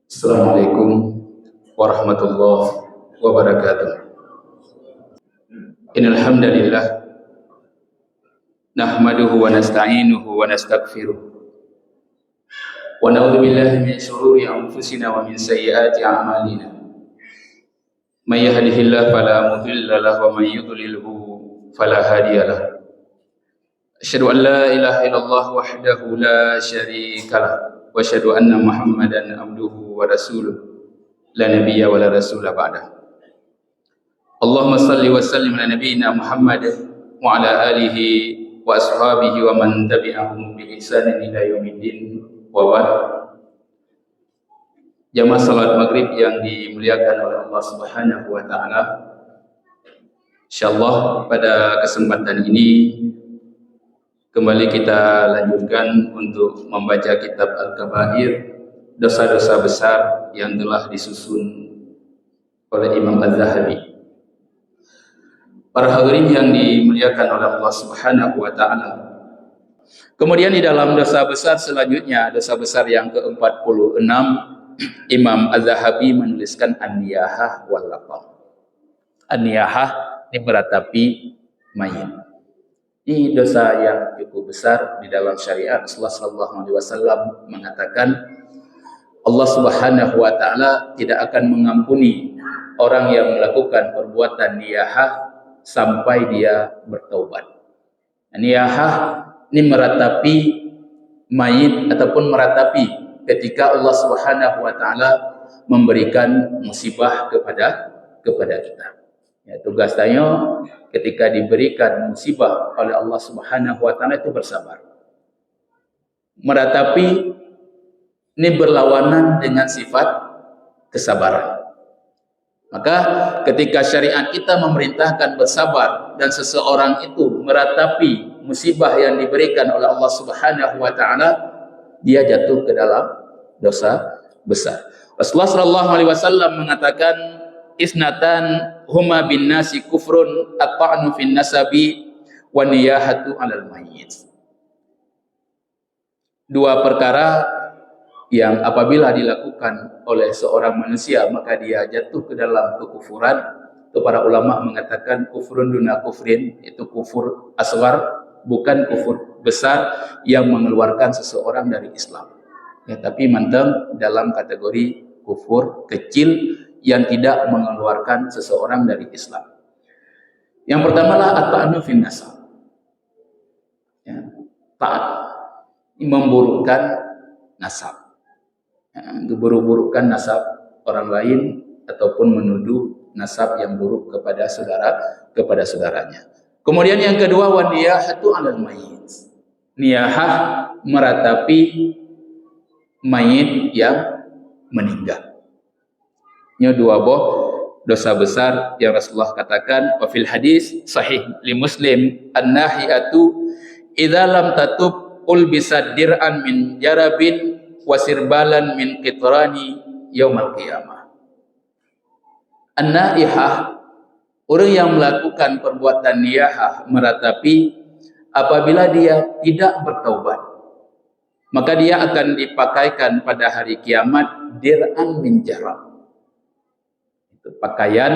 Assalamualaikum warahmatullahi wabarakatuh. Innal hamdalillah nahmaduhu wa nasta'inuhu wa nastaghfiruh wa na'udzu billahi min shururi anfusina wa min sayyiati a'malina. May yahdihillahu fala mudilla lahu wa may yudlilhu fala hadiyalah. Asyhadu an la ilaha illallah wahdahu la syarikalah wa asyhadu anna Muhammadan abduhu wa rasuluh la nabiyya wa la rasula ba'dah. Allahumma salli wa sallim ala nabiyyina Muhammad wa ala alihi wa ashabihi wa man tabi'ahum bi ihsanin ila yaumiddin wa ba'd. Jamaah salat maghrib yang dimuliakan oleh Allah Subhanahu wa taala. Insyaallah pada kesempatan ini kembali kita lanjutkan untuk membaca kitab Al-Kabair, dosa-dosa besar yang telah disusun oleh Imam Az-Zahabi. Para hadirin yang dimuliakan oleh Allah Subhanahu wa taala. Kemudian di dalam dosa besar selanjutnya, dosa besar yang ke-46, Imam Az-Zahabi menuliskan an-niyahah wal laqab. An-niyahah ini meratapi mayit. Ini dosa yang cukup besar di dalam syariat. Rasulullah sallallahu alaihi wasallam mengatakan Allah Subhanahu wa taala tidak akan mengampuni orang yang melakukan perbuatan niyahah sampai dia bertaubat. Niyahah ini meratapi mayit ataupun meratapi ketika Allah Subhanahu wa taala memberikan musibah kepada kita. Ya, tugasnya ketika diberikan musibah oleh Allah Subhanahu wa taala itu bersabar. Meratapi ini berlawanan dengan sifat kesabaran. Maka ketika syariat kita memerintahkan bersabar dan seseorang itu meratapi musibah yang diberikan oleh Allah Subhanahu wa taala, dia jatuh ke dalam dosa besar. Rasulullah sallallahu alaihi wasallam mengatakan isnatan huma bin nasi kufrun at-ta'nu fin nasabi wa niyahatu 'alal mayyit. Dua perkara yang apabila dilakukan oleh seorang manusia maka dia jatuh ke dalam kekufuran. Itu para ulama mengatakan kufrun duna kufrin, itu kufur asghar, bukan kufur besar yang mengeluarkan seseorang dari Islam. Ya, tapi manteng dalam kategori kufur kecil yang tidak mengeluarkan seseorang dari Islam. Yang pertama lah at-ta'nu fin nasab. Ya, ta'at memburukkan nasab. Ya, memburukkan nasab orang lain ataupun menuduh nasab yang buruk kepada saudaranya. Kemudian yang kedua wa niyahatu 'alal mayyit. Niyahah meratapi mayit yang meninggal. Ini dua dosa besar yang Rasulullah katakan wa fil hadis sahih li Muslim an-nahiyatu idza lam tatub ulbisad dir'an min jarabin wa sirbalan min qitrani yaumal qiyamah. An-naihah, orang yang melakukan perbuatan niyahah meratapi apabila dia tidak bertaubat maka dia akan dipakaikan pada hari kiamat dir'an min jarab, pakaian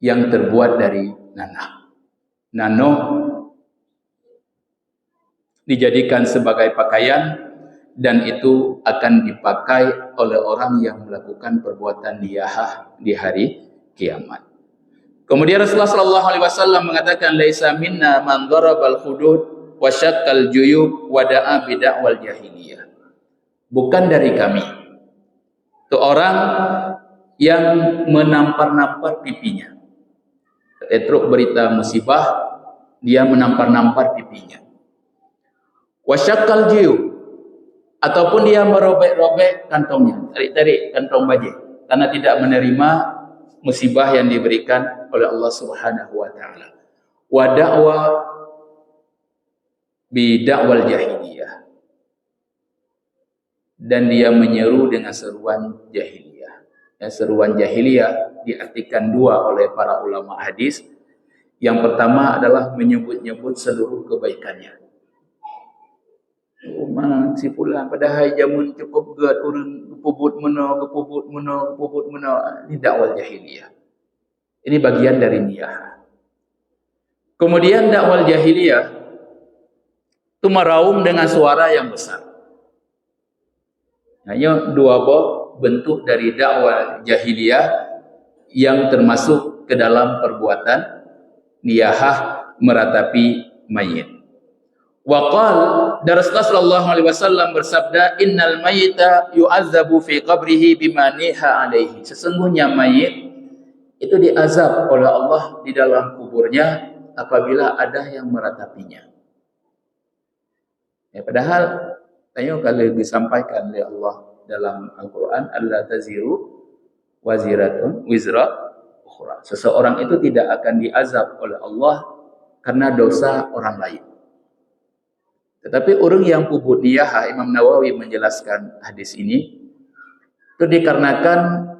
yang terbuat dari nanah. Nanoh dijadikan sebagai pakaian dan itu akan dipakai oleh orang yang melakukan perbuatan niyahah di hari kiamat. Kemudian Rasulullah sallallahu alaihi wasallam mengatakan laisa minna man darabal hudud wa syaqqal juyub wa da'a bid'awal jahiliyah. Bukan dari kami. Itu orang yang menampar-nampar pipinya. Ketruk berita musibah, dia menampar-nampar pipinya. Wasyakkal jiu, ataupun dia merobek-robek kantongnya, tarik-tarik kantong baju, karena tidak menerima musibah yang diberikan oleh Allah Subhanahu wa taala. Wa da'wa bi da'wal jahiliyah. Dan dia menyeru dengan seruan jahiliyah. Ya, seruan jahiliyah diartikan dua oleh para ulama hadis. Yang pertama adalah menyebut-nyebut seluruh kebaikannya. si fulan padahal jamun cukup geut urang gepubut meuneu ini dakwah jahiliyah. Ini bagian dari niyah. Kemudian dakwah jahiliyah itu meraung dengan suara yang besar. Hanya dua bentuk dari dakwah jahiliyah yang termasuk ke dalam perbuatan niyahah meratapi mayit. Waqal Rasulullah sallallahu alaihi wasallam bersabda, innal mayyita yu'azzabu fi qabrihi bima niha alaihi. Sesungguhnya mayit itu diazab oleh Allah di dalam kuburnya apabila ada yang meratapinya. Ya, padahal kalau disampaikan oleh Allah dalam Al-Quran, alla taziru waziratun wizra ukhra. Seseorang itu tidak akan diazab oleh Allah karena dosa orang lain. Tetapi orang yang puput niyah, Imam Nawawi menjelaskan hadis ini, itu dikarenakan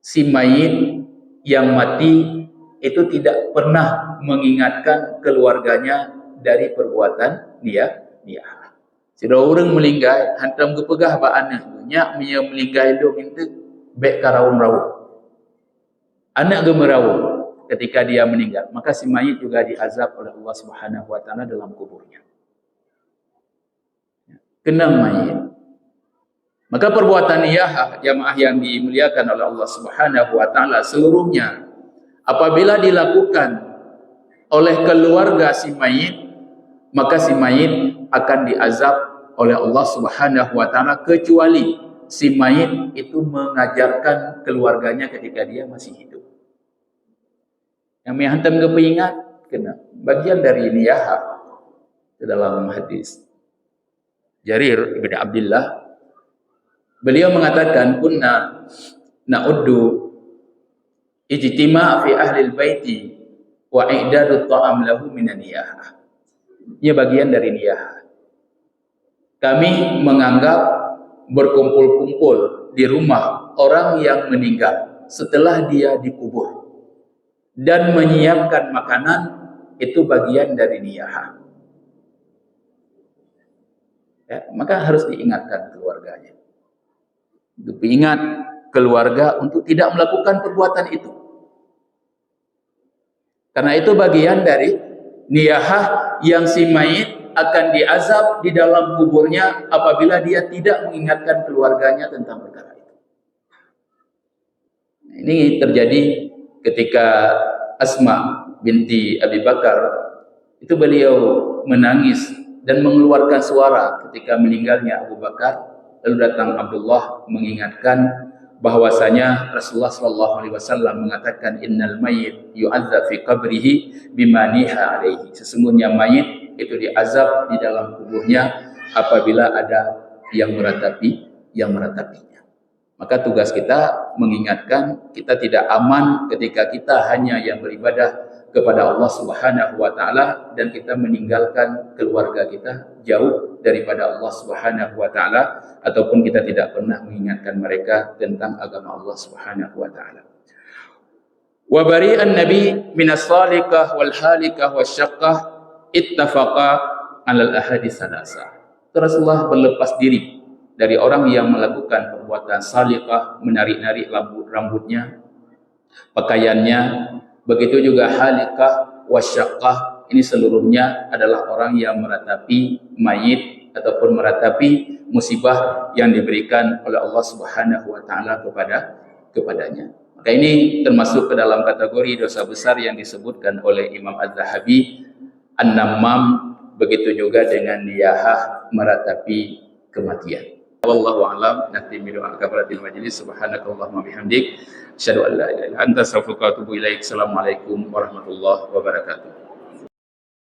si mayit yang mati itu tidak pernah mengingatkan keluarganya dari perbuatan niyah. Sudah orang melinggai, hantam kepegah ba'ana. Nyak punya melinggai dong itu bek karawung-rawung. Anak gemerawung ketika dia meninggal. Maka si mayit juga diazab oleh Allah Subhanahu wa taala dalam kuburnya. Kenang mayit. Maka perbuatan niyah jamaah yang dimuliakan oleh Allah Subhanahu wa taala seluruhnya apabila dilakukan oleh keluarga si mayit, maka si mayit akan diazab oleh Allah Subhanahu wa taala kecuali si mayit itu mengajarkan keluarganya ketika dia masih hidup. Yang menghantam kepingat kena bagian dari niyah dalam hadis Jarir bin Abdullah, beliau mengatakan kunna na'uddu ijtima' fi ahli al-baiti wa i'dadu ta'am lahu minan niyah. Ia bagian dari niyah. Kami menganggap berkumpul-kumpul di rumah orang yang meninggal setelah dia dikubur dan menyiapkan makanan itu bagian dari niyah. Ya, maka harus diingatkan keluarganya. Diingat keluarga untuk tidak melakukan perbuatan itu. Karena itu bagian dari niyah yang si mayit akan diazab di dalam kuburnya apabila dia tidak mengingatkan keluarganya tentang perkara itu. Ini terjadi ketika Asma binti Abi Bakar itu beliau menangis dan mengeluarkan suara ketika meninggalnya Abu Bakar. Lalu datang Abdullah mengingatkan bahwasanya Rasulullah sallallahu alaihi wasallam mengatakan innal mayyit yu'adzab fi qabrihi bima niha alaihi. Sesungguhnya mayit itu diazab di dalam kuburnya apabila ada yang meratapinya. Maka tugas kita mengingatkan kita tidak aman ketika kita hanya yang beribadah kepada Allah Subhanahu wa taala dan kita meninggalkan keluarga kita jauh daripada Allah Subhanahu wa taala ataupun kita tidak pernah mengingatkan mereka tentang agama Allah Subhanahu wa taala. Wa bari'an nabi minas salikah wal halikah wasyaqqah ittafaqa 'alal ahadits salasa. Rasulullah berlepas diri dari orang yang melakukan perbuatan salikah, menarik-narik rambutnya, pakaiannya, begitu juga halikah wasyaqqah. Ini seluruhnya adalah orang yang meratapi mayit ataupun meratapi musibah yang diberikan oleh Allah Subhanahu wa taala kepadanya. Maka ini termasuk ke dalam kategori dosa besar yang disebutkan oleh Imam Az-Zahabi an-namam, begitu juga dengan niyahah meratapi kematian. Wallahu a'lam. Nakti min kafaratil majlis. Subhanakallahumma bihamdik asyhadu an la ilaha illa anta astaghfiruka wa atubu ilaik. Assalamualaikum warahmatullahi wabarakatuh.